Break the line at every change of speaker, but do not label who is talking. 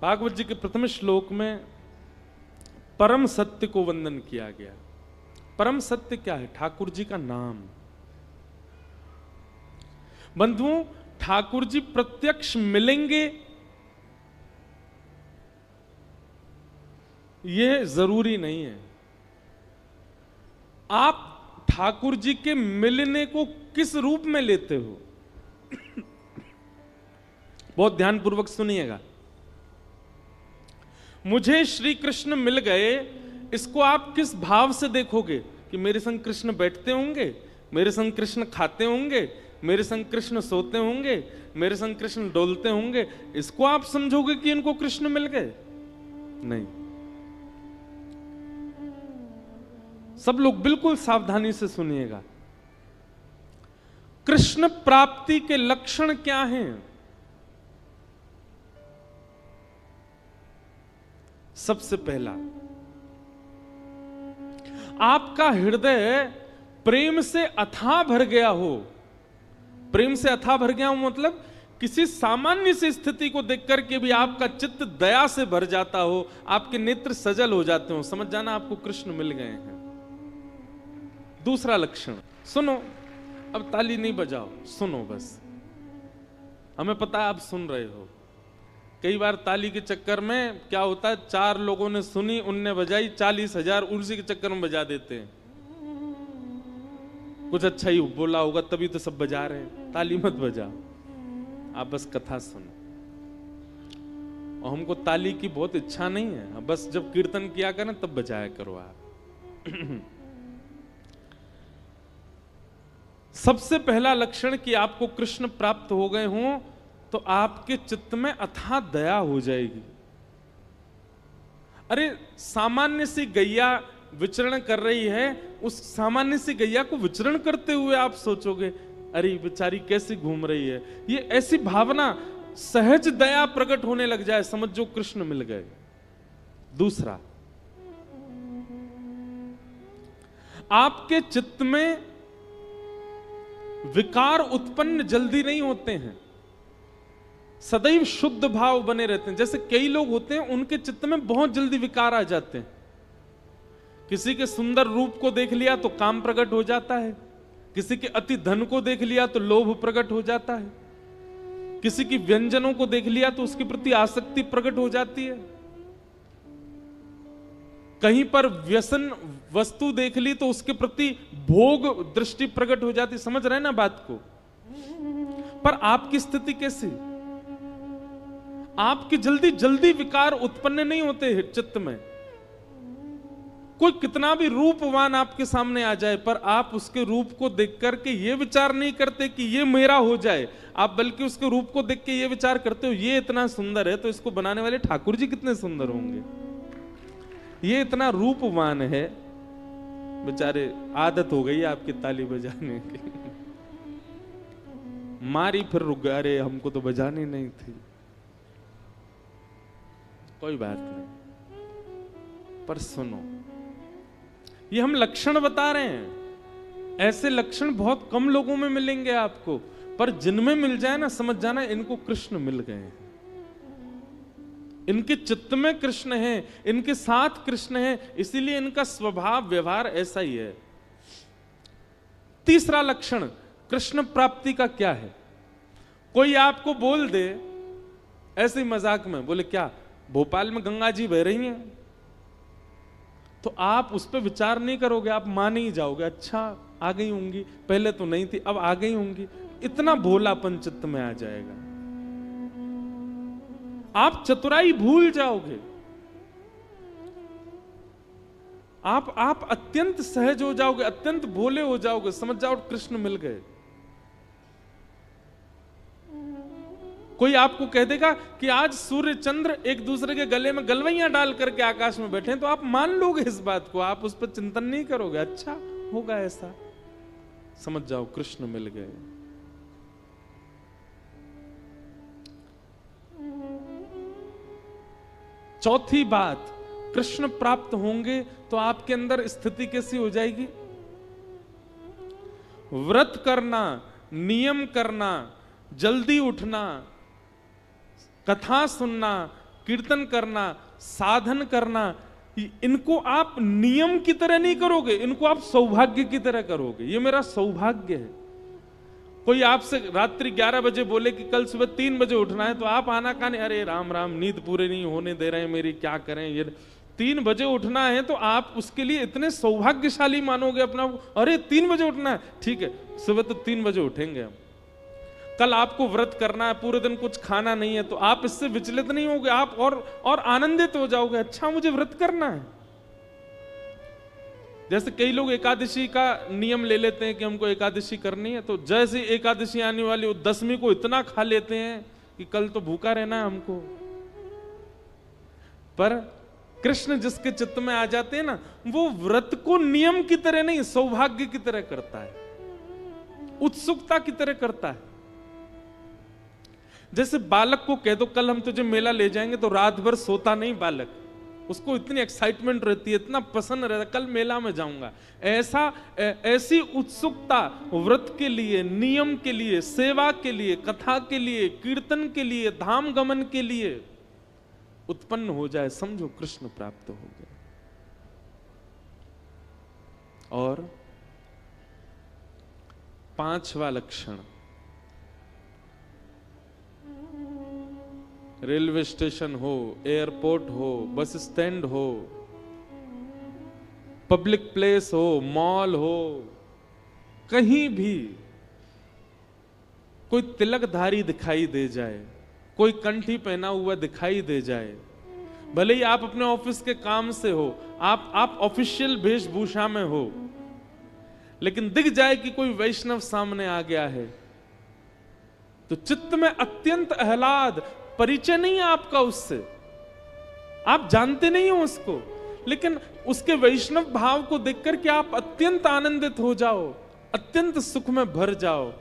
भागवत जी के प्रथम श्लोक में परम सत्य को वंदन किया गया। परम सत्य क्या है? ठाकुर जी का नाम। बंधुओं, ठाकुर जी प्रत्यक्ष मिलेंगे यह जरूरी नहीं है। आप ठाकुर जी के मिलने को किस रूप में लेते हो? बहुत ध्यानपूर्वक सुनिएगा। मुझे श्री कृष्ण मिल गए, इसको आप किस भाव से देखोगे? कि मेरे संग कृष्ण बैठते होंगे, मेरे संग कृष्ण खाते होंगे, मेरे संग कृष्ण सोते होंगे, मेरे संग कृष्ण डोलते होंगे, इसको आप समझोगे कि इनको कृष्ण मिल गए? नहीं। सब लोग बिल्कुल सावधानी से सुनिएगा। कृष्ण प्राप्ति के लक्षण क्या हैं? सबसे पहला, आपका हृदय प्रेम से अथाह भर गया हो। प्रेम से अथाह भर गया हो मतलब किसी सामान्य सी स्थिति को देखकर के भी आपका चित्त दया से भर जाता हो, आपके नेत्र सजल हो जाते हो, समझ जाना आपको कृष्ण मिल गए हैं। दूसरा लक्षण सुनो, अब ताली नहीं बजाओ, सुनो बस। हमें पता है आप सुन रहे हो। कई बार ताली के चक्कर में क्या होता है, 4 लोगों ने सुनी, उनने बजाई, 40,000 उसी के चक्कर में बजा देते हैं। कुछ अच्छा ही बोला होगा तभी तो सब बजा रहे हैं। ताली मत बजाओ, आप बस कथा सुनो। और हमको ताली की बहुत इच्छा नहीं है, बस जब कीर्तन किया करें तब बजाया करो आप। सबसे पहला लक्षण कि आपको कृष्ण प्राप्त हो गए हों तो आपके चित्त में अथाह दया हो जाएगी। अरे सामान्य सी गैया विचरण कर रही है, उस सामान्य सी गैया को विचरण करते हुए आप सोचोगे अरे बेचारी कैसी घूम रही है, ये ऐसी भावना, सहज दया प्रकट होने लग जाए, समझ जो कृष्ण मिल गए। दूसरा, आपके चित्त में विकार उत्पन्न जल्दी नहीं होते हैं, सदैव शुद्ध भाव बने रहते हैं। जैसे कई लोग होते हैं उनके चित्त में बहुत जल्दी विकार आ जाते हैं। किसी के सुंदर रूप को देख लिया तो काम प्रकट हो जाता है, किसी के अति धन को देख लिया तो लोभ प्रकट हो जाता है, किसी की व्यंजनों को देख लिया तो उसके प्रति आसक्ति प्रकट हो जाती है, कहीं पर व्यसन वस्तु देख ली तो उसके प्रति भोग दृष्टि प्रकट हो जाती। समझ रहे ना बात को? पर आपकी स्थिति कैसी? आपकी जल्दी जल्दी विकार उत्पन्न नहीं होते चित्त में। कोई कितना भी रूपवान आपके सामने आ जाए पर आप उसके रूप को देख करके ये विचार नहीं करते कि ये मेरा हो जाए, आप बल्कि उसके रूप को देख के ये विचार करते हो ये इतना सुंदर है तो इसको बनाने वाले ठाकुर जी कितने सुंदर होंगे, ये इतना रूपवान है, बेचारे आदत हो गई आपकी ताली बजाने की। मारी फिर रुक गए, अरे हमको तो बजानी नहीं थी। कोई बात नहीं, पर सुनो, ये हम लक्षण बता रहे हैं। ऐसे लक्षण बहुत कम लोगों में मिलेंगे आपको, पर जिनमें मिल जाए ना, समझ जाना इनको कृष्ण मिल गए हैं। इनके चित्त में कृष्ण है, इनके साथ कृष्ण है, इसीलिए इनका स्वभाव व्यवहार ऐसा ही है। तीसरा लक्षण कृष्ण प्राप्ति का क्या है? कोई आपको बोल दे ऐसे ही मजाक में, बोले क्या भोपाल में गंगा जी बह रही हैं, तो आप उस पर विचार नहीं करोगे, आप मान ही जाओगे, अच्छा आ गई होंगी, पहले तो नहीं थी अब आ गई होंगी। इतना भोलापन चित्त में आ जाएगा, आप चतुराई भूल जाओगे, आप अत्यंत सहज हो जाओगे, अत्यंत भोले हो जाओगे, समझ जाओ कृष्ण मिल गए। कोई आपको कह देगा कि आज सूर्य चंद्र एक दूसरे के गले में गलवैयां डाल करके आकाश में बैठे हैं, तो आप मान लोगे इस बात को, आप उस पर चिंतन नहीं करोगे, अच्छा होगा ऐसा, समझ जाओ कृष्ण मिल गए। चौथी बात, कृष्ण प्राप्त होंगे तो आपके अंदर स्थिति कैसी हो जाएगी? व्रत करना, नियम करना, जल्दी उठना, कथा सुनना, कीर्तन करना, साधन करना, इनको आप नियम की तरह नहीं करोगे, इनको आप सौभाग्य की तरह करोगे। ये मेरा सौभाग्य है। कोई आपसे रात्रि 11 बजे बोले कि कल सुबह 3 बजे उठना है, तो आप आना काने, अरे राम राम, नींद पूरी नहीं होने दे रहे हैं मेरी, क्या करें, ये 3 बजे उठना है, तो आप उसके लिए इतने सौभाग्यशाली मानोगे अपना। अरे 3 बजे उठना है, ठीक है, सुबह तो 3 बजे उठेंगे हम। कल आपको व्रत करना है, पूरे दिन कुछ खाना नहीं है, तो आप इससे विचलित नहीं होगे, आप और आनंदित हो जाओगे, अच्छा मुझे व्रत करना है। जैसे कई लोग एकादशी का नियम ले लेते हैं कि हमको एकादशी करनी है, तो जैसे एकादशी आने वाली, 10वीं को इतना खा लेते हैं कि कल तो भूखा रहना है हमको। पर कृष्ण जिसके चित्त में आ जाते हैं ना, वो व्रत को नियम की तरह नहीं, सौभाग्य की तरह करता है, उत्सुकता की तरह करता है। जैसे बालक को कह दो कल हम तुझे मेला ले जाएंगे, तो रात भर सोता नहीं बालक, उसको इतनी एक्साइटमेंट रहती है, इतना पसंद रहता है, कल मेला में जाऊंगा। ऐसी उत्सुकता व्रत के लिए, नियम के लिए, सेवा के लिए, कथा के लिए, कीर्तन के लिए, धाम गमन के लिए उत्पन्न हो जाए, समझो कृष्ण प्राप्त हो गए। और 5वां लक्षण, रेलवे स्टेशन हो, एयरपोर्ट हो, बस स्टैंड हो, पब्लिक प्लेस हो, मॉल हो, कहीं भी कोई तिलकधारी दिखाई दे जाए, कोई कंठी पहना हुआ दिखाई दे जाए, भले ही आप अपने ऑफिस के काम से हो, आप ऑफिशियल वेशभूषा में हो, लेकिन दिख जाए कि कोई वैष्णव सामने आ गया है, तो चित्त में अत्यंत आह्लाद, परिचय नहीं है आपका उससे, आप जानते नहीं हो उसको, लेकिन उसके वैष्णव भाव को देखकर के आप अत्यंत आनंदित हो जाओ, अत्यंत सुख में भर जाओ।